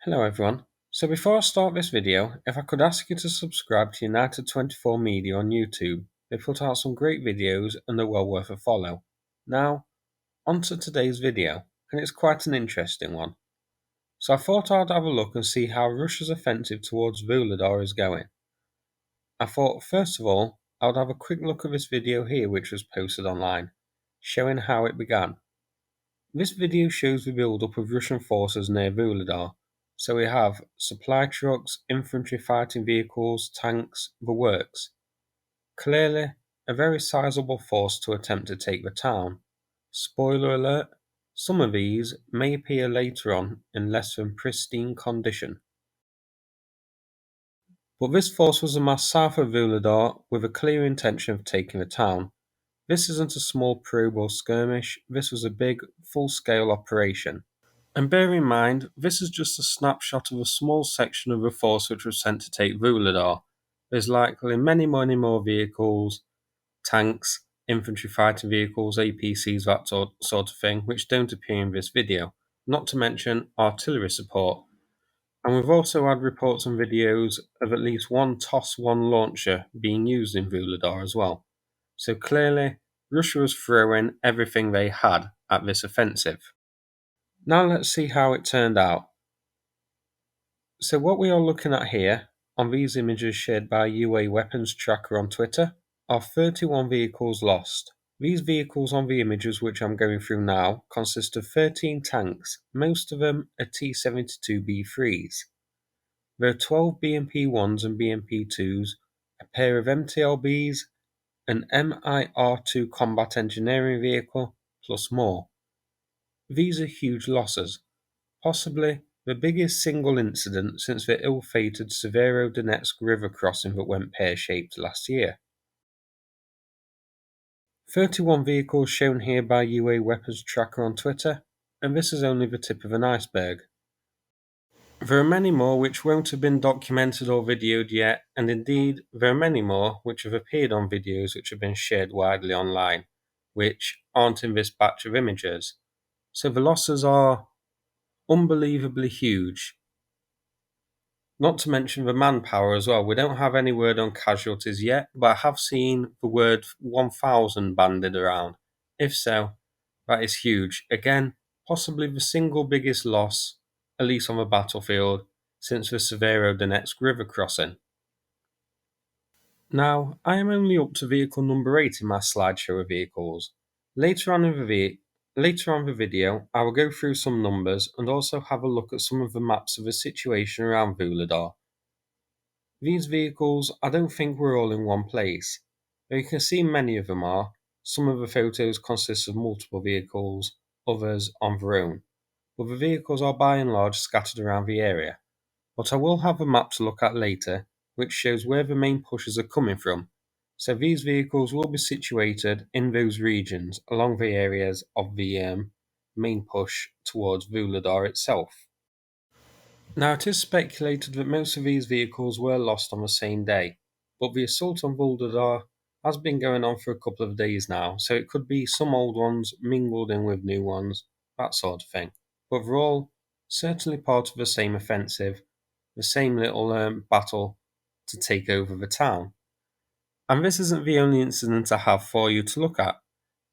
Hello everyone. So before I start this video, if I could ask you to subscribe to United 24 Media on YouTube. They put out some great videos and they're well worth a follow. Now, on to today's video, and it's quite an interesting one. So I thought I'd have a look and see how Russia's offensive towards Vuhledar is going. I thought first of all, I would have a quick look at this video here which was posted online, showing how it began. This video shows the build-up of Russian forces near Vuhledar. So we have supply trucks, infantry fighting vehicles, tanks, the works. Clearly, a very sizable force to attempt to take the town. Spoiler alert, some of these may appear later on in less than pristine condition. But this force was amassed south of Vuhledar with a clear intention of taking the town. This isn't a small probe or skirmish, this was a big, full-scale operation. And bear in mind, this is just a snapshot of a small section of the force which was sent to take Vuhledar. There's likely many more vehicles, tanks, infantry fighting vehicles, APCs, that sort of thing, which don't appear in this video, not to mention artillery support. And we've also had reports and videos of at least one TOS-1 launcher being used in Vuhledar as well. So clearly, Russia was throwing everything they had at this offensive. Now let's see how it turned out. So what we are looking at here, on these images shared by UA Weapons Tracker on Twitter, are 31 vehicles lost. These vehicles on the images which I'm going through now consist of 13 tanks, most of them are T-72B3s. There are 12 BMP-1s and BMP-2s, a pair of MTLBs, an MIR-2 combat engineering vehicle, plus more. These are huge losses, possibly the biggest single incident since the ill-fated Severodonetsk river crossing that went pear-shaped last year. 31 vehicles shown here by UA Weapons Tracker on Twitter, and this is only the tip of an iceberg. There are many more which won't have been documented or videoed yet, and indeed there are many more which have appeared on videos which have been shared widely online, which aren't in this batch of images. So the losses are unbelievably huge. Not to mention the manpower as well. We don't have any word on casualties yet, but I have seen the word 1,000 bandied around. If so, that is huge. Again, possibly the single biggest loss, at least on the battlefield, since the Severodonetsk river crossing. Now, I am only up to vehicle number 8 in my slideshow of vehicles. Later on in the video, I will go through some numbers and also have a look at some of the maps of the situation around Vuhledar. These vehicles, I don't think were all in one place, though you can see many of them are. Some of the photos consist of multiple vehicles, others on their own, but the vehicles are by and large scattered around the area. But I will have a map to look at later, which shows where the main pushes are coming from, so these vehicles will be situated in those regions along the areas of the main push towards Vuhledar itself. Now it is speculated that most of these vehicles were lost on the same day, but the assault on Vuhledar has been going on for a couple of days now, so it could be some old ones mingled in with new ones, that sort of thing. But they're all certainly part of the same offensive, the same little battle to take over the town. And this isn't the only incident I have for you to look at.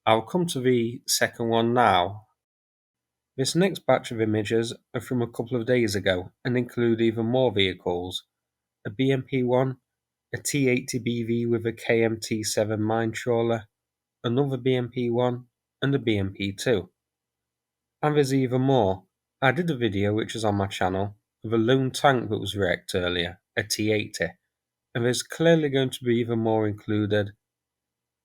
I'll come to the second one now. This next batch of images are from a couple of days ago and include even more vehicles. A BMP-1, a T-80BV with a KMT-7 mine trawler, another BMP-1, and a BMP-2. And there's even more. I did a video which is on my channel of a lone tank that was wrecked earlier, a T-80, and there's clearly going to be even more included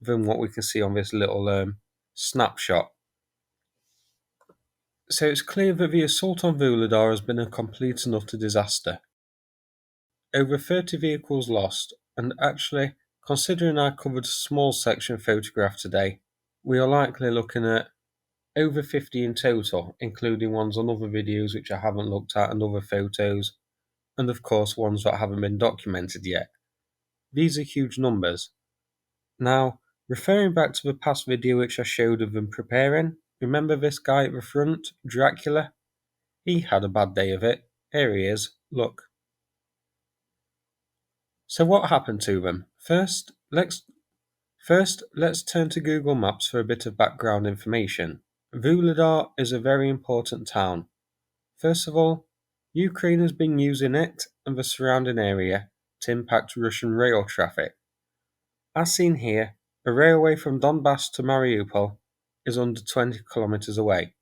than what we can see on this little snapshot. So it's clear that the assault on Vuhledar has been a complete and utter disaster. Over 30 vehicles lost, and actually, considering I covered a small section photographed today, we are likely looking at over 50 in total, including ones on other videos which I haven't looked at and other photos, and of course ones that haven't been documented yet. These are huge numbers. Now, referring back to the past video which I showed of them preparing, remember this guy at the front, Dracula? He had a bad day of it. Here he is, look. So what happened to them? Let's turn to Google Maps for a bit of background information. Vuhledar is a very important town. First of all, Ukraine has been using it and the surrounding area to impact Russian rail traffic. As seen here, a railway from Donbass to Mariupol is under 20 kilometers away.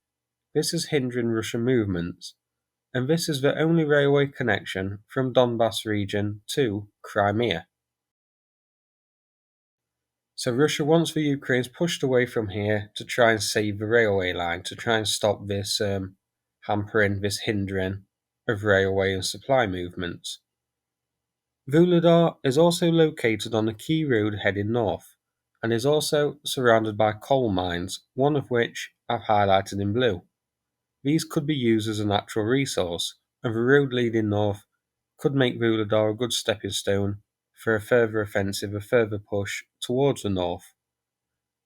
This is hindering Russian movements, and this is the only railway connection from Donbass region to Crimea. So Russia wants the Ukrainians pushed away from here to try and save the railway line, to try and stop this hampering, this hindering of railway and supply movements. Vuhledar is also located on a key road heading north, and is also surrounded by coal mines, one of which I've highlighted in blue. These could be used as a natural resource, and the road leading north could make Vuhledar a good stepping stone for a further offensive, a further push towards the north.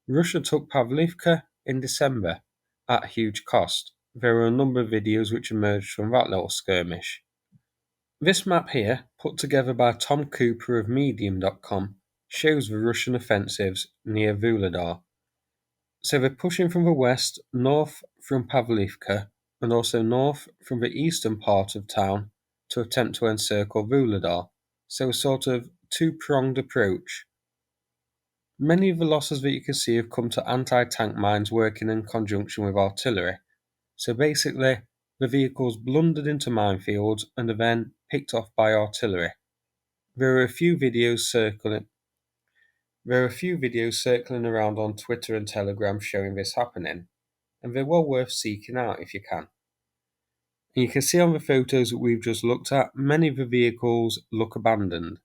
Russia took Pavlivka in December at huge cost. There were a number of videos which emerged from that little skirmish. This map here, put together by Tom Cooper of Medium.com, shows the Russian offensives near Vuhledar. So they're pushing from the west, north from Pavlivka, and also north from the eastern part of town to attempt to encircle Vuhledar. So a sort of two-pronged approach. Many of the losses that you can see have come to anti-tank mines working in conjunction with artillery. So basically, the vehicles blundered into minefields and are then picked off by artillery. There are a few videos circling around on Twitter and Telegram showing this happening, and they're well worth seeking out if you can. And you can see on the photos that we've just looked at, many of the vehicles look abandoned.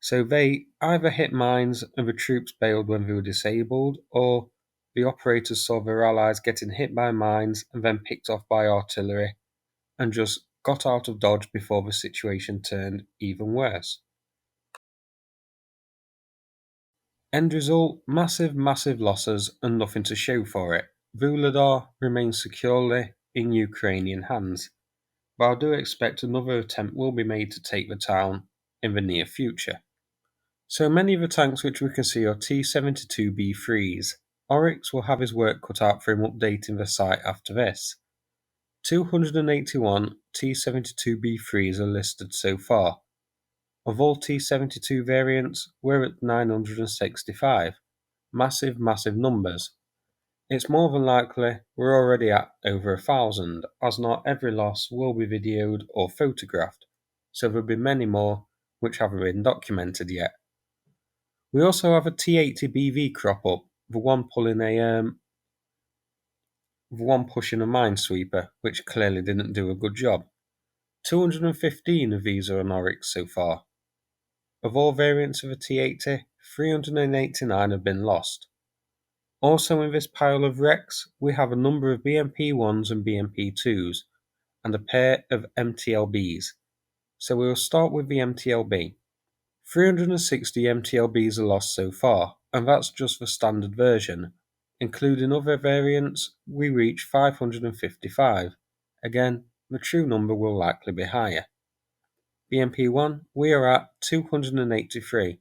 So they either hit mines and the troops bailed when they were disabled, or the operators saw their allies getting hit by mines and then picked off by artillery and just got out of dodge before the situation turned even worse. End result, massive losses and nothing to show for it. Vuhledar remains securely in Ukrainian hands, but I do expect another attempt will be made to take the town in the near future. So many of the tanks which we can see are T-72B3s. Oryx will have his work cut out for him updating the site after this. 281 T-72B3s are listed so far. Of all T-72 variants, we're at 965. Massive numbers. It's more than likely we're already at over 1,000, as not every loss will be videoed or photographed, so there'll be many more which haven't been documented yet. We also have a T-80BV crop up, the one pushing a minesweeper, which clearly didn't do a good job. 215 of these are on Oryx so far. Of all variants of a T-80, 389 have been lost. Also in this pile of wrecks, we have a number of BMP-1s and BMP-2s, and a pair of MTLBs. So we will start with the MTLB. 360 MTLBs are lost so far, and that's just the standard version. Including other variants, we reach 555. Again, the true number will likely be higher. BMP-1, we are at 283.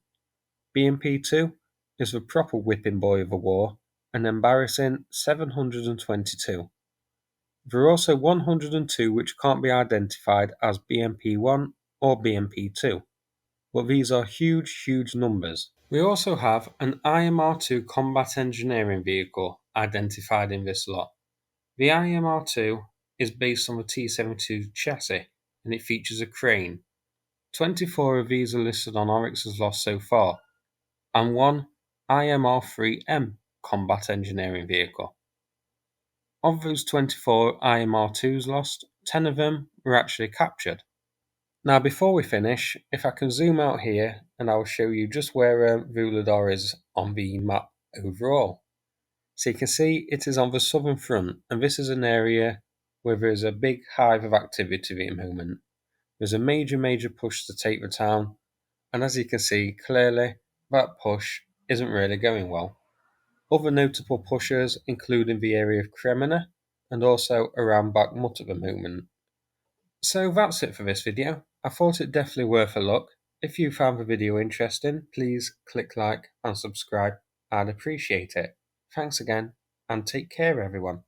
BMP-2 is the proper whipping boy of the war, an embarrassing 722. There are also 102 which can't be identified as BMP-1 or BMP-2. But these are huge numbers. We also have an IMR-2 combat engineering vehicle identified in this lot. The IMR-2 is based on the T-72 chassis, and it features a crane. 24 of these are listed on Oryx as lost so far, and one IMR-3M combat engineering vehicle. Of those 24 IMR-2s lost, 10 of them were actually captured. Now before we finish, if I can zoom out here and I will show you just where Vuhledar is on the map overall. So you can see it is on the southern front, and this is an area where there is a big hive of activity at the moment. There's a major push to take the town, and as you can see clearly that push isn't really going well. Other notable pushers include in the area of Kremina and also around Bakhmut at the moment. So that's it for this video. I thought it definitely worth a look. If you found the video interesting, please click like and subscribe. I'd appreciate it. Thanks again, and take care everyone.